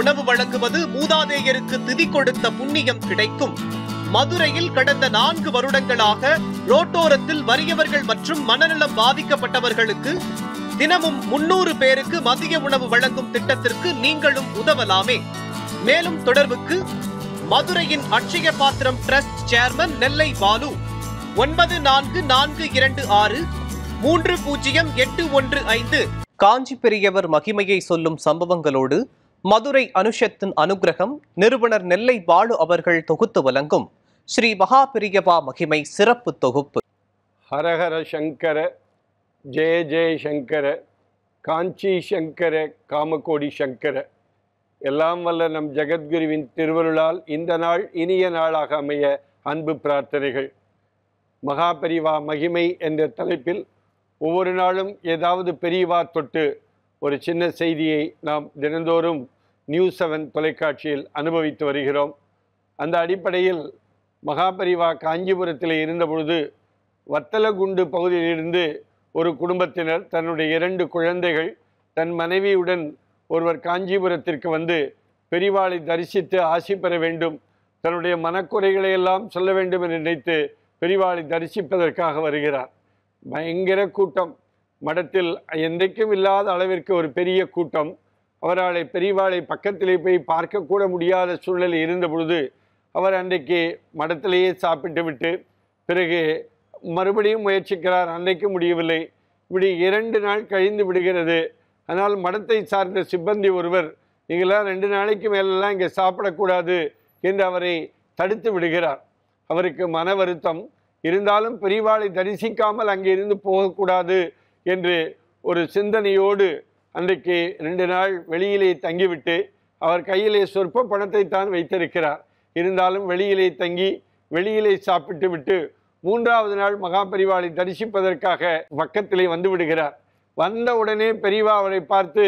உணவு வழங்குவது மூதாதையருக்கு திதி கொடுத்த புண்ணியம் கிடைக்கும். மதுரையில் கடந்த 4 வருடங்களாக ரோட்டோரத்தில் வறியவர்கள் மற்றும் மனநலம் பாதிக்கப்பட்டவர்களுக்கு தினமும் 300 பேருக்கு மதிய உணவு வழங்கும் திட்டத்திற்கு நீங்களும் உதவலாமே. மேலும் தொடர்புக்கு மதுரையின் அட்சய பாத்திரம் டிரஸ்ட் சேர்மன் நெல்லை பாலு 9442630815. காஞ்சி பெரியவர் மகிமையை சொல்லும் சம்பவங்களோடு மதுரை அனுஷத்தின் அனுகிரகம் நிறுவனர் நெல்லை பாலு அவர்கள் தொகுத்து வழங்கும் ஸ்ரீ மகா பெரியவா மகிமை சிறப்பு தொகுப்பு. ஹரஹர சங்கர ஜெய ஜெய சங்கர காஞ்சி சங்கர காமகோடி சங்கர. எல்லாம் வல்ல நம் ஜெகத்குருவின் திருவருளால் இந்த நாள் இனிய நாளாக அமைய அன்பு பிரார்த்தனைகள். மகா பெரியவா மகிமை என்ற தலைப்பில் ஒவ்வொரு நாளும் ஏதாவது பெரியவா தொட்டு ஒரு சின்ன செய்தியை நாம் தினந்தோறும் நியூஸ் 7 தொலைக்காட்சியில் அனுபவித்து வருகிறோம். அந்த அடிப்படையில் மகா பெரியவா காஞ்சிபுரத்தில் இருந்தபொழுது வத்தலகுண்டு பகுதியிலிருந்து ஒரு குடும்பத்தினர் தன்னுடைய 2 குழந்தைகள் தன் மனைவியுடன் ஒருவர் காஞ்சிபுரத்திற்கு வந்து பெரியவாளை தரிசித்து ஆசி பெற வேண்டும், தன்னுடைய மனக்குறைகளை எல்லாம் சொல்ல வேண்டும் என்று நினைத்து பெரியவாளை தரிசிப்பதற்காக வருகிறார். பயங்கர கூட்டம், மடத்தில் என்றைக்கும் இல்லாத அளவிற்கு ஒரு பெரிய கூட்டம். அவரால் பெரியவாளை பக்கத்திலே போய் பார்க்கக்கூட முடியாத சூழ்நிலை இருந்த பொழுது அவர் அன்றைக்கு மடத்திலேயே சாப்பிட்டு விட்டு பிறகு மறுபடியும் முயற்சிக்கிறார். அன்றைக்கு முடியவில்லை. இப்படி 2 நாள் கழிந்து விடுகிறது. ஆனால் மடத்தை சார்ந்த சிப்பந்தி ஒருவர் நீங்களாம் 2 நாளைக்கு மேலெல்லாம் இங்கே சாப்பிடக்கூடாது என்று அவரை தடுத்து விடுகிறார். அவருக்கு மன வருத்தம் இருந்தாலும் பெரியவாளை தரிசிக்காமல் அங்கே இருந்து போகக்கூடாது என்று ஒரு சிந்தனையோடு அன்றைக்கு 2 நாள் வெளியிலே தங்கிவிட்டு அவர் கையிலே சொற்ப பணத்தை தான் வைத்திருக்கிறார். இருந்தாலும் வெளியிலே தங்கி வெளியிலே சாப்பிட்டு விட்டு 3வது நாள் மகா பெரியவாளை தரிசிப்பதற்காக பக்கத்திலே வந்து விடுகிறார். வந்த உடனே பெரியவா அவரை பார்த்து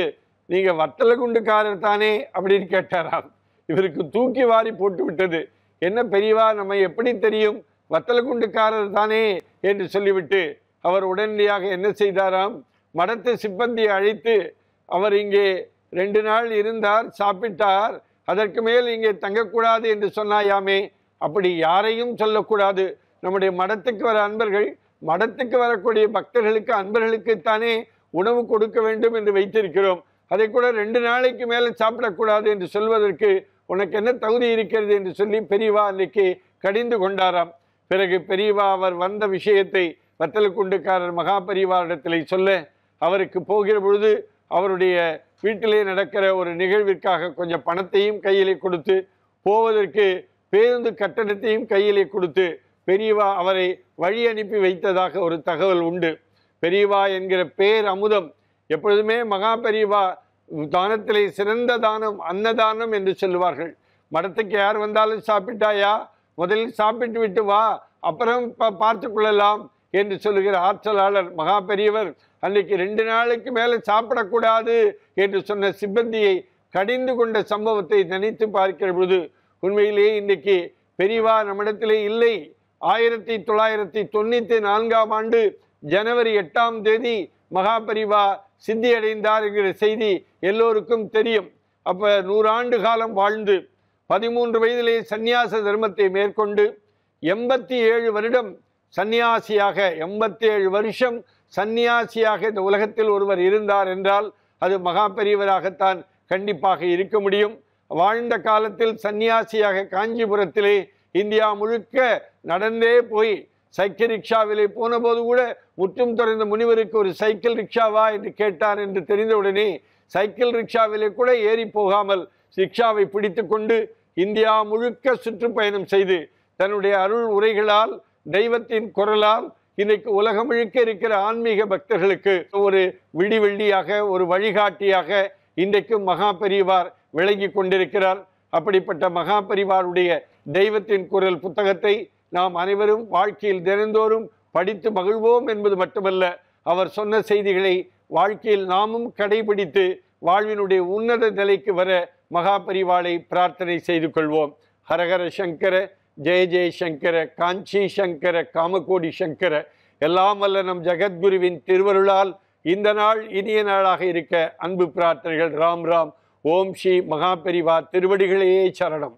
நீங்கள் வத்தலகுண்டுக்காரர் தானே அப்படின்னு கேட்டாராம். இவருக்கு தூக்கி வாரி போட்டு விட்டது. என்ன பெரியவா, நம்ம எப்படி தெரியும், வத்தலகுண்டுக்காரர் தானே என்று சொல்லிவிட்டு அவர் உடனடியாக என்ன செய்தாராம், மடத்து சிப்பந்தியை அழைத்து அவர் இங்கே 2 நாள் இருந்தார், சாப்பிட்டார், அதற்கு மேல் இங்கே தங்கக்கூடாது என்று சொன்னாயாமே, அப்படி யாரையும் சொல்லக்கூடாது. நம்முடைய மடத்துக்கு வர அன்பர்கள், மடத்துக்கு வரக்கூடிய பக்தர்களுக்கு அன்பர்களுக்குத்தானே உணவு கொடுக்க வேண்டும் என்று வைத்திருக்கிறோம். அதை கூட 2 நாளைக்கு மேலே சாப்பிடக்கூடாது என்று சொல்வதற்கு உனக்கு என்ன தகுதி இருக்கிறது என்று சொல்லி பெரியவா அன்றைக்கு கடிந்து கொண்டாராம். பிறகு பெரியவா அவர் வந்த விஷயத்தை வத்தலகுண்டுக்காரர் மகா பெரியவாரிடத்திலே சொல்ல அவருக்கு போகிற பொழுது அவருடைய வீட்டிலே நடக்கிற ஒரு நிகழ்விற்காக கொஞ்சம் பணத்தையும் கையிலே கொடுத்து போவதற்கு பேருந்து கட்டணத்தையும் கையிலே கொடுத்து பெரியவா அவரை வழி அனுப்பி வைத்ததாக ஒரு தகவல் உண்டு. பெரியவா என்கிற பேர் அமுதம். எப்பொழுதுமே மகா பெரியவா தானத்திலே சிறந்த தானம் அன்னதானம் என்று சொல்லுவார்கள். மடத்துக்கு யார் வந்தாலும் சாப்பிட்டாயா, முதலில் சாப்பிட்டு விட்டு வா, அப்புறம் பார்த்து கொள்ளலாம் என்று சொல்லுகிற ஆற்றலாளர் மகா பெரியவர். அன்றைக்கு 2 நாளுக்கு மேலே சாப்பிடக்கூடாது என்று சொன்ன சிப்பந்தியை கடிந்து கொண்ட சம்பவத்தை நினைத்து பார்க்கிற பொழுது உண்மையிலேயே இன்றைக்கு பெரியவா நம்மிடத்திலே இல்லை. 1994ஆம் ஆண்டு ஜனவரி 8ஆம் தேதி மகா பெரியவா சித்தி அடைந்தார் என்கிற செய்தி எல்லோருக்கும் தெரியும். அப்போ 100 ஆண்டு காலம் வாழ்ந்து 13 வயதிலே சந்நியாச தர்மத்தை மேற்கொண்டு 87 வருடம் சந்நியாசியாக 87 வருஷம் சந்நியாசியாக இந்த உலகத்தில் ஒருவர் இருந்தார் என்றால் அது மகா பெரியவராகத்தான் கண்டிப்பாக இருக்க முடியும். வாழ்ந்த காலத்தில் சந்நியாசியாக காஞ்சிபுரத்திலே இந்தியா முழுக்க நடந்தே போய் சைக்கிள் ரிக்ஷாவிலே போன போது கூட முற்றும் துறந்த முனிவருக்கு ஒரு சைக்கிள் ரிக்ஷாவா என்று கேட்டார் என்று தெரிந்தவுடனே சைக்கிள் ரிக்ஷாவிலே கூட ஏறி போகாமல் ரிக்ஷாவை பிடித்து கொண்டு இந்தியா முழுக்க சுற்றுப்பயணம் செய்து தன்னுடைய அருள் உரைகளால் தெய்வத்தின் குரலால் இன்றைக்கு உலகம் முழுக்க இருக்கிற ஆன்மீக பக்தர்களுக்கு ஒரு விடிவெள்ளியாக ஒரு வழிகாட்டியாக இன்றைக்கும் மகா பெரியவார் விளங்கி கொண்டிருக்கிறார். அப்படிப்பட்ட மகா பெரியவாருடைய தெய்வத்தின் குரல் புத்தகத்தை நாம் அனைவரும் வாழ்க்கையில் தினந்தோறும் படித்து மகிழ்வோம் என்பது மட்டுமல்ல, அவர் சொன்ன செய்திகளை வாழ்க்கையில் நாமும் கடைபிடித்து வாழ்வினுடைய உன்னத நிலைக்கு வர மகா பெரியவாளை பிரார்த்தனை செய்து கொள்வோம். ஹரஹர சங்கர ஜெய ஜெய சங்கர காஞ்சி சங்கர காமகோடி சங்கர. எல்லாம் வல்ல நம் ஜெகத்குருவின் திருவருளால் இந்த நாள் இனிய நாளாக இருக்க அன்பு பிரார்த்தனைகள். ராம் ராம். ஓம் ஸ்ரீ மகாபெரிவா திருவடிகளே சரணம்.